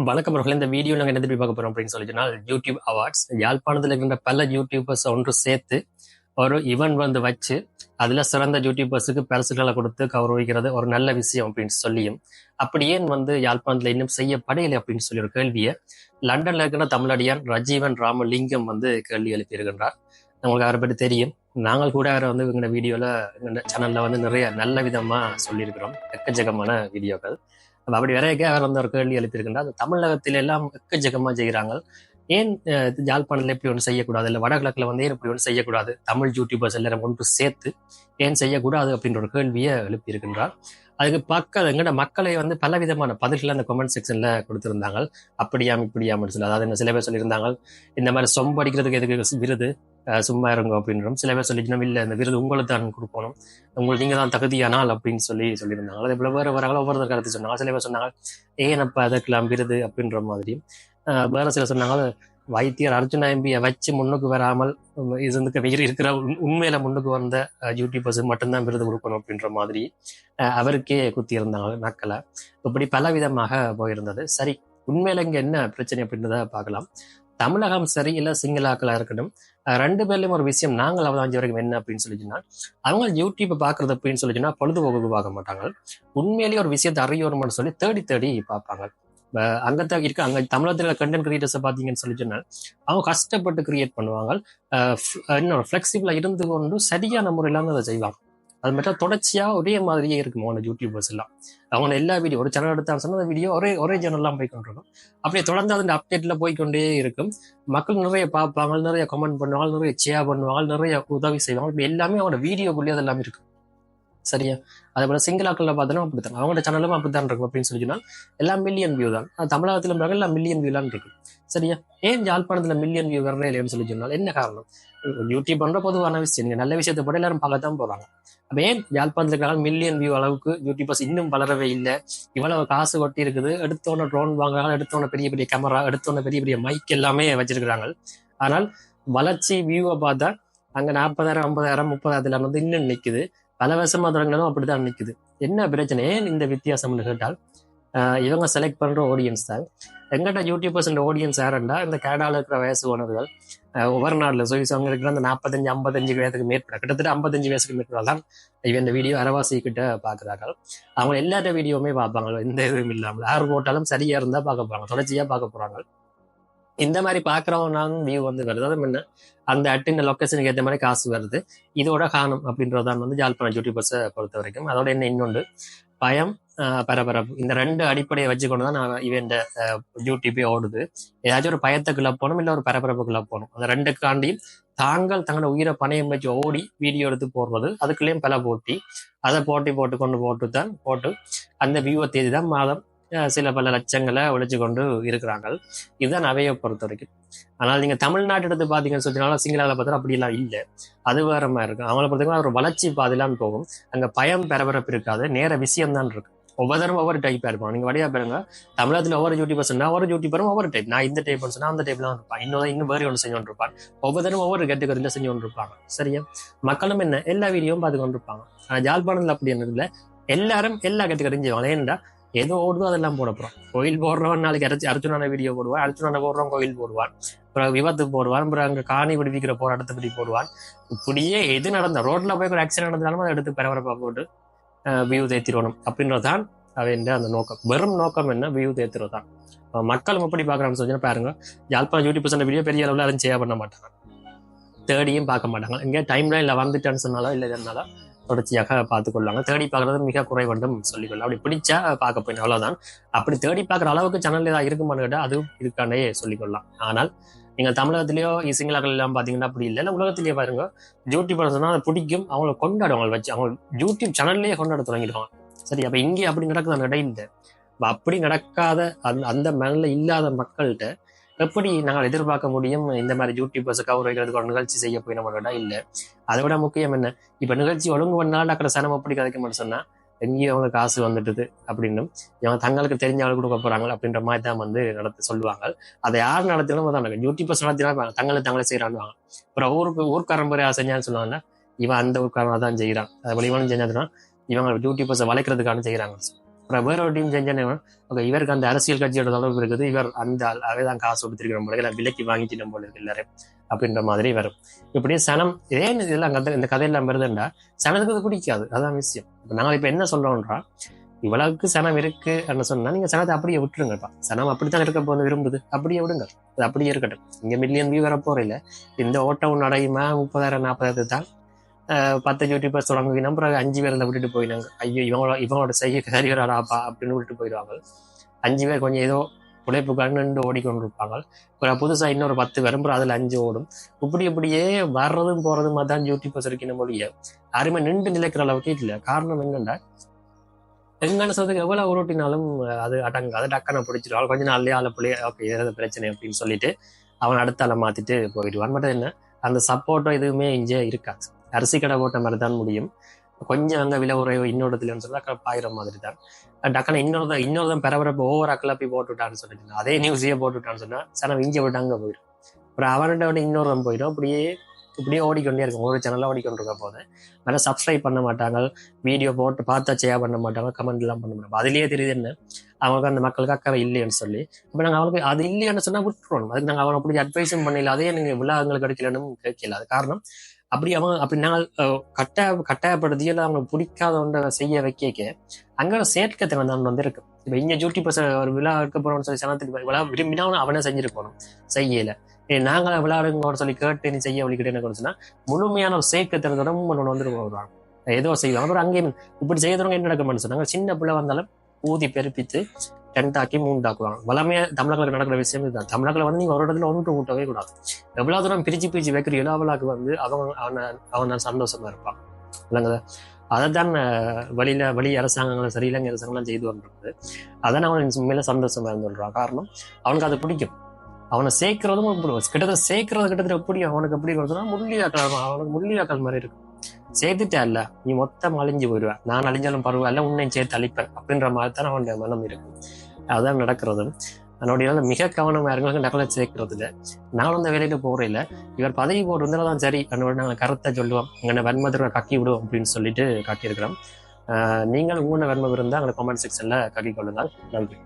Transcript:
வணக்கம் அவர்களே. இந்த வீடியோ நாங்கள் என்ன திருப்பி பார்க்க போறோம் அப்படின்னு சொல்லி சொன்னால், யூடியூப் அவார்ட்ஸ் யாழ்ப்பாணத்தில் இருக்கின்ற பல யூடியூபர்ஸ் ஒன்று சேர்த்து ஒரு ஈவெண்ட் வந்து வச்சு அதுல சிறந்த யூடியூபர்ஸுக்கு பரிசுகளை கொடுத்து கௌரவிக்கிறது ஒரு நல்ல விஷயம் அப்படின்னு சொல்லியும், அப்படி ஏன் வந்து யாழ்ப்பாணத்துல இன்னும் செய்யப்படையில்லை அப்படின்னு சொல்லி ஒரு கேள்வியை லண்டன்ல இருக்கிற தமிழடியான் ரஜீவன் ராமலிங்கம் வந்து கேள்வி எழுப்பியிருக்கின்றார். உங்களுக்கு அவரை பற்றி தெரியும். நாங்கள் கூட அவரை வந்து எங்க வீடியோல எங்க சேனல்ல வந்து நிறைய நல்ல விதமா சொல்லியிருக்கிறோம், எக்கச்சக்கமான வீடியோக்கள். அப்படி வரையக்க அவர் வந்து ஒரு கேள்வி எழுப்பியிருக்கின்றார். அது தமிழகத்தில எல்லாம் எக்கச்சக்கமா செய்கிறாங்க, ஏன் யாழ்ப்பாணத்துல இப்படி ஒன்று செய்யக்கூடாது, இல்லை வடகிழக்குல வந்து ஏன் இப்படி ஒன்று செய்யக்கூடாது, தமிழ் யூடியூபர்ஸ் எல்லாரும் ஒன்று சேர்த்து ஏன் செய்யக்கூடாது அப்படின்ற ஒரு கேள்வியை எழுப்பியிருக்கின்றார். அதுக்கு எங்கட மக்களை வந்து பலவிதமான பதில்கள் அந்த கமெண்ட் செக்ஷன்ல கொடுத்திருந்தாங்க. அப்படியாம் இப்படியாமன்னு சொல்லி, அதாவது சில பேர் சொல்லியிருந்தாங்க இந்த மாதிரி சொம்படிக்கிறதுக்கு எதுக்கு விருது, சும்மா இருங்க அப்படின்றோம். சில பேர் சொல்லிக்கணும் இல்லை இந்த விருது உங்களுக்கு தான் கொடுக்கணும், உங்களுக்கு நீங்க தான் தகுதியானால் அப்படின்னு சொல்லியிருந்தாங்க. அதே போல வேற ஒவ்வொருத்தர் கருத்து சொன்னாங்க. சில பேர் சொன்னாங்க ஏன் அப்ப அதற்கெல்லாம் விருது அப்படின்ற மாதிரி. வேற சில சொன்னாங்க வைத்தியர் அர்ஜுனா எம்பியை வச்சு முன்னுக்கு வராமல் இருக்கிற உண்மையில முன்னுக்கு வந்த யூடியூபர்ஸ் மட்டும்தான் விருது கொடுக்கணும் அப்படின்ற மாதிரி அவருக்கே குத்தி இருந்தாங்க மக்களை. இப்படி பல விதமாக போயிருந்தது. சரி, உண்மையில இங்க என்ன பிரச்சனை அப்படின்றத பார்க்கலாம். தமிழகம் சரி இல்ல சிங்களாக்களா இருக்கட்டும், ரெண்டு பேர்லயும் ஒரு விஷயம் நாங்கள் அவதாஞ்சி வரைக்கும் என்ன அப்படின்னு சொல்லிச்சுன்னா, அவங்க யூடியூப் பாக்குறது அப்படின்னு சொல்லிச்சுன்னா பொழுதுபோக்கு பார்க்க மாட்டாங்க. உண்மையிலேயே ஒரு விஷயத்தை அறியணும்னு சொல்லி தேடி தேடி பார்ப்பாங்க. அங்கத்தான் இருக்கு. அங்க தமிழகத்துல கண்டென்ட் கிரியேட்டர்ஸை பாத்தீங்கன்னு சொல்லி சொன்னால் அவங்க கஷ்டப்பட்டு கிரியேட் பண்ணுவாங்க. இன்னும் ஃபிளெக்சிபிளா இருந்து கொண்டு சரியான முறையில அதை செய்வாங்க. அது மட்டும் தொடர்ச்சியா ஒரே மாதிரியே இருக்கும் அவங்க யூடியூபர்ஸ் எல்லாம். அவங்க எல்லா வீடியோ ஒரு சேனல் எடுத்தாங்க சொன்னா அந்த வீடியோ ஒரே சேனல்லாம் போய்கொண்டிருக்கும். அப்படியே தொடர்ந்து அந்த அப்டேட்ல போய்கொண்டே இருக்கும். மக்கள் நிறைய பார்ப்பாங்க, நிறைய கமெண்ட் பண்ணுவாங்க, நிறைய ஷேர் பண்ணுவாங்க, நிறைய உதவி செய்வாங்க. இப்படி எல்லாமே அவங்களோட வீடியோக்குள்ளேயே அது எல்லாமே இருக்கும். சரியா? அதே போல சிங்களாக்கள்ல பார்த்தோன்னா அப்படித்தான், அவங்களோட சேனலும் அப்படித்தான் இருக்கும் அப்படின்னு சொல்லி சொன்னால் எல்லாம் மில்லியன் வியூ தான். தமிழகத்துல எல்லாம் மில்லியன் வியூ தான் இருக்கு. சரியா? ஏன் யாழ்ப்பாணத்துல மில்லியன் வியூ வரவே இல்லைன்னு சொல்லி சொன்னால் என்ன காரணம்? யூடியூப் பண்ற பொதுவான விஷயம், நீங்க நல்ல விஷயத்தை போட எல்லாரும் பார்க்கத்தான் போறாங்க. அப்ப ஏன் யாழ்ப்பாணத்துல மில்லியன் வியூ அளவுக்கு யூடியூபர்ஸ் இன்னும் வளரவே இல்லை? இவ்வளவு காசு கொட்டி இருக்குது, எடுத்தோன்னு ட்ரோன் வாங்குறாங்க, எடுத்தோன்னு பெரிய பெரிய கேமரா, எடுத்தோன்னு பெரிய பெரிய மைக் எல்லாமே வச்சிருக்கிறாங்க. ஆனால் வளர்ச்சி வியூவை பார்த்தா அங்க 40,000 50,000 30,000 வந்து இன்னும் நிக்குது. பல வருஷமா தொடங்கினதும் அப்படித்தான் நிக்குது. என்ன பிரச்சனை? ஏன் இந்த வித்தியாசம்னு கேட்டால், இவங்க செலக்ட் பண்ற ஆடியன்ஸ் தான். எங்கிட்ட யூடியூபர்ஸ் ஆடியன்ஸ் யாருண்டா இந்த கனடால இருக்கிற வயசு ஓனர்கள், ஒவ்வொரு நாடுல அவங்க இருக்கிற அந்த 45-55 வயதுக்கு மேற்பட, கிட்டத்தட்ட 55 வயசுக்கு மேற்படலாம் இவன் இந்த வீடியோ அரவாசி கிட்ட பாக்குறாங்க. அவங்க எல்லாத்த வீடியோவுமே பார்ப்பாங்க, எந்த இதுவும் இல்லாமல். யார் போட்டாலும் சரியா இருந்தா பார்க்க போறாங்க, தொடர்ச்சியா பார்க்க போறாங்க. இந்த மாதிரி பாக்குறவனாலும் வியூ வந்து வருது. அது என்ன, அந்த அட்டின் லொக்கேஷனுக்கு ஏற்ற மாதிரி காசு வருது. இதோட காணும் அப்படின்றதான் வந்து யாழ்ப்பாண யூடியூபர்ஸை பொறுத்த வரைக்கும். அதோட என்ன இன்னொன்று பயம், பரபரப்பு, இந்த ரெண்டு அடிப்படையை வச்சுக்கொண்டுதான் நான் இவன் யூடியூபே ஓடுது. ஏதாச்சும் ஒரு பயத்துக்குள்ள போகணும், இல்லை ஒரு பரபரப்புக்குள்ள போகணும். அந்த ரெண்டுக்காண்டி தங்களோட உயிரை பணையம் வச்சு ஓடி வீடியோ எடுத்து போடுறது. அதுக்குள்ளேயும் பல போட்டி, அதை போட்டு அந்த வியூவை தேதி தான் மாதம் சில பல லட்சங்களை ஒழிச்சு கொண்டு இருக்கிறாங்க. இதுதான் அவையை பொறுத்த வரைக்கும். ஆனால் நீங்க தமிழ்நாட்டு எடுத்து பாத்தீங்கன்னு சொன்னாலும் சிங்களால பார்த்தா அப்படி எல்லாம் இல்லை, அது வேற மாதிரி இருக்கும். அவங்களை பொறுத்தவரைக்கும் ஒரு வளர்ச்சி பாதையெல்லாம் போகும். அங்க பயம் பரபரப்பு இருக்காது, நேர விஷயம் தான் இருக்கு. ஒவ்வொருத்தரும் ஒவ்வொரு டைப்பா இருப்பாங்க. நீங்க வழியா பாருங்க, தமிழகத்துல ஒவ்வொரு யூடியூபர் சொன்னா ஒவ்வொரு யூடியூபரும் ஒவ்வொரு டைப். நான் இந்த டைப் சொன்னா அந்த டைப்ல இருப்பான், இன்னும் வேறு ஒன்று செஞ்சு கொண்டிருப்பான். ஒவ்வொருத்தரும் ஒவ்வொரு கேட்டகரியில செஞ்சு கொண்டிருப்பாங்க. சரியா? மக்களும் என்ன எல்லா வீடியோவும் பார்த்து கொண்டிருப்பாங்க. ஆனா ஜாழ்ப்பாணத்துல அப்படி என்ன, எல்லாரும் எல்லா கேட்டகரியும் செய்வாங்க. ஏன்டா ஏதோ ஓடுதோ அதெல்லாம் போட போறோம். கோயில் போடுறவன் நாளைக்கு அர்ஜுனான வீடியோ போடுவான், அர்ஜுனான போடுறவன் கோயில் போடுவான், அப்புறம் விபத்து போடுவான், அப்புறம் அங்க காணி விடுவிக்கிற போராட்டத்தை பற்றி போடுவான். இப்படியே எது நடந்த ரோட்ல போய் ஒரு ஆக்சிடென்ட் நடந்தாலும் அதை எடுத்து பரபரப்பா போட்டு வியூ தேத்திடணும் அப்படின்றதான் அவன் அந்த நோக்கம். வெறும் நோக்கம் என்ன? வியூ தேத்துறதுதான். மக்களும் எப்படி பாக்குறான்னு சொல்லி பாருங்க. யாழ்ப்பாண யூடியூப் வீடியோ பெரிய அளவுல யாரும் ஷேர் பண்ண மாட்டாங்க, தேடியும் பார்க்க மாட்டாங்க. இங்கே டைம் லைன்ல வந்துட்டான்னு சொன்னாலும் இல்லை இதனால தொடர்ச்சியாக பார்த்துக்கொள்ளாங்க. தேடி பார்க்கறது மிக குறைவண்டும் சொல்லிக்கொள்ளலாம். அப்படி பிடிச்சா பார்க்க போயிடும், அவ்வளவுதான். அப்படி தேடி பார்க்குற அளவுக்கு சேனல் ஏதாவது இருக்குமான்னு கேட்டால் அதுவும் இருக்காண்டே சொல்லிக்கொள்ளலாம். ஆனால் நீங்க தமிழகத்திலேயோ சிங்களாக்கள் எல்லாம் பாத்தீங்கன்னா அப்படி இல்லை. உலகத்திலேயே பாருங்க, யூடியூபர் சொன்னா அதை பிடிக்கும், அவங்களை கொண்டாடுவாங்க வச்சு, அவங்க யூடியூப் சேனல்லேயே கொண்டாட தொடங்கிடுவாங்க. சரி, அப்ப இங்கே அப்படி நடக்குது அந்த இடையில. அப்படி நடக்காத அந்த மேல இல்லாத மக்கள்கிட்ட எப்படி நாங்கள் எதிர்பார்க்க முடியும் இந்த மாதிரி யூடியூபர்ஸை கௌரவிக்கிறதுக்கு ஒரு நிகழ்ச்சி செய்ய போய் நம்ம இல்லை? அதை விட முக்கியம் என்ன, இப்ப நிகழ்ச்சி ஒழுங்கு பண்ணாலும் அக்கறை சனம் எப்படி கதைக்க மாட்டேன் சொன்னா எங்கேயும் அவங்க காசு வந்துட்டுது அப்படின்னு இவங்க தங்களுக்கு தெரிஞ்ச ஆள் கொடுக்க போறாங்க அப்படின்ற மாதிரி தான் வந்து நடத்த சொல்லுவாங்க. அதை யார் நடத்தினாலும் தான் யூடியூபர்ஸ் நடத்தினாலும் தங்களை செய்யறாங்க. அப்புறம் ஊர்க்காரம்பரையா செஞ்சான்னு சொல்லுவாங்க, இவன் அந்த ஊர்க்காரனா தான் செய்யறான், அது போல இவனும் செஞ்சாதுன்னா இவங்க யூடியூபர்ஸை வளைக்கிறதுக்கான செய்யறாங்க. அப்புறம் வேற ஒரு டீம் செஞ்சேன்னு ஓகே இவருக்கு அந்த அரசியல் கட்சியோட தொடர்பு இருக்குது, இவர் அந்த அவைதான் காசு கொடுத்துருக்கிற போல இல்லை விலைக்கு வாங்கிட்டு போல இருக்கு எல்லாரும் அப்படின்ற மாதிரி வரும். இப்படியே சனம் ஏன் இதெல்லாம் இந்த கதையெல்லாம் வருதுண்டா சனத்துக்கு அது பிடிக்காது, அதான் விஷயம். இப்போ நாங்கள் இப்போ என்ன சொல்றோம்ன்றா இவ்வளவுக்கு சனம் இருக்கு அப்படின்னு சொன்னா நீங்க சனத்தை அப்படியே விட்டுருங்கப்பா. சனம் அப்படித்தான் இருக்க போது விரும்புது, அப்படியே விடுங்க, அது அப்படியே இருக்கட்டும். இங்க மில்லியன் வியூ வர போற இல்ல, இந்த ஓட்டம் நடையுமா 30,000 40,000 தான். 10 யூடியூபர்ஸ் தொடங்குவீங்கன்னா அப்புறம் 5 பேர் இருந்தால் விட்டுட்டு போயினாங்க. ஐயோ இவங்களோட செய்ய சரிவராடாப்பா அப்படின்னு விட்டுட்டு போயிடுவாங்க. 5 பேர் கொஞ்சம் ஏதோ உழைப்புக்காக நின்று ஓடிக்கொண்டிருப்பாங்க. அப்புறம் புதுசா இன்னொரு 10 வரும், அதுல 5 ஓடும். இப்படியே வர்றதும் போறதும் தான் யூடியூபர்ஸ் இருக்கணும் மொழிய யாருமே நின்று நிலைக்கிற அளவுக்கு இல்லை. காரணம் என்னன்னா எங்கன்னு சொல்றதுக்கு எவ்வளவு உருட்டினாலும் அது அடங்காது, டக்கனை பிடிச்சிருவாள். கொஞ்ச நாள்லயே ஆளை பிள்ளைய ஓகே ஏதாவது பிரச்சனை அப்படின்னு சொல்லிட்டு அவன் அடுத்த ஆளை மாத்திட்டு போயிடுவான். மட்டும் என்ன அந்த சப்போர்ட்டோ எதுவுமே இங்கே இருக்காது. அரிசி கடை போட்ட மாதிரி தான் முடியும். கொஞ்சம் அங்கே விலை உறவு இன்னொருத்துலன்னு சொன்னா பாயிர மாதிரி தான். டக்குனு இன்னொருதான் பரபரப்பு ஓவர் அக்கலப்பி போட்டுவிட்டான்னு சொல்லிட்டு அதே நியூஸையே போட்டுவிட்டான்னு சொன்னா சனம் இங்கே விட்டு அங்கே போயிடும். அப்புறம் அவன்கிட்ட விட இன்னொரு போயிடும். இப்படியே ஓடிக்கொண்டே இருக்கும். ஒரு சேனலாக ஓடிக்கொண்டிருக்க போது வேற சப்ஸ்கிரைப் பண்ண மாட்டாங்க, வீடியோ போட்டு பார்த்தா ஷேர் பண்ண மாட்டாங்க, கமெண்ட் எல்லாம் பண்ண மாட்டாங்க. அதுலயே தெரியுது என்ன அவங்களுக்கு அந்த மக்களுக்கு அக்கறை இல்லைன்னு சொல்லி. அப்ப நாங்கள் அவங்களுக்கு அது இல்லைன்னு சொன்னா விட்டுருவோம். அதுக்கு நாங்கள் அவனை அப்படி அட்வைஸும் பண்ணல, அதே நீங்க விழாங்களுக்கு கிடைக்கலன்னு கேட்கல. அது காரணம் அப்படி நாங்கள் கட்டாயப்படுத்தி இல்லை அவங்க பிடிக்காத ஒன்றை செய்ய வைக்க அங்கே சேர்க்கத்தை வந்து இருக்கு. இப்போ இங்க யூடியூபர்ஸ் ஒரு விழா இருக்க போறோம்னு சொல்லி சனத்துக்கு விழா விரும்பினாலும் அவனே செஞ்சிருக்கணும், செய்யல. நாங்கள் விளையாடுங்கன்னு சொல்லி கேட்டு நீ செய்ய வழிகிட்டு என்ன சொன்னா முழுமையான ஒரு சேர்க்கத்தினோட ஒன்று வந்துட்டு போடுவாங்க, ஏதோ செய்வாங்க. அப்புறம் அங்கேயும் இப்படி செய்யறவங்க என்ன நடக்கும்னு சொன்னாங்க, சின்ன பிள்ளை வந்தாலும் ஊதி பெருப்பித்து 2 3 வளமையா தமிழர்கள் நடக்கிற விஷயம் இதுதான். தமிழர்கள் வந்து நீங்க ஒரு இடத்துல ஒன்று கூட்டவே கூடாது. எவ்வளவு தூரம் பிரிச்சு வைக்கிற இளவலாக்கு வந்து அவன் சந்தோஷமா இருப்பான் இல்லைங்க. அதைத்தான் வெளி அரசாங்கங்களும் சரி இலங்கை அரசாங்கம்லாம் செய்து கொண்டிருக்குது. அதான் அவன் உண்மையில சந்தோஷமா இருந்து சொல்றான். காரணம் அவனுக்கு அது பிடிக்கும். அவனை சேர்க்கிறதும் கிட்டத்தட்ட எப்படி அவனுக்கு எப்படி வருதுன்னா அவனுக்கு முள்ளியாக்கள் மாதிரி இருக்கும். சேர்த்துட்டா இல்ல நீ மொத்தம் அழிஞ்சு போயிடுவேன், நான் அழிஞ்சாலும் பரவாயில்ல உன்னையும் சேர்த்து அழிப்பேன் அப்படின்ற மாதிரி தான் அவனுடைய மனம் இருக்கு. அதுதான் நடக்கிறது. அதனுடைய மிக கவனமா இருக்க நகலை சேர்க்கறதுல நானும் அந்த வேலையில போறேன். இவர் பதவி போடுறதுதான் சரி என்னோட நாங்கள் கருத்தை சொல்லுவோம், எங்களை வன்மத்தை கக்கி விடுவோம் அப்படின்னு சொல்லிட்டு காட்டியிருக்கிறோம். நீங்கள் உங்களோட வன்மம் இருந்தால் எங்களை கமெண்ட் செக்ஷன்ல கக்கி கொள்ளுங்கள். நன்றி.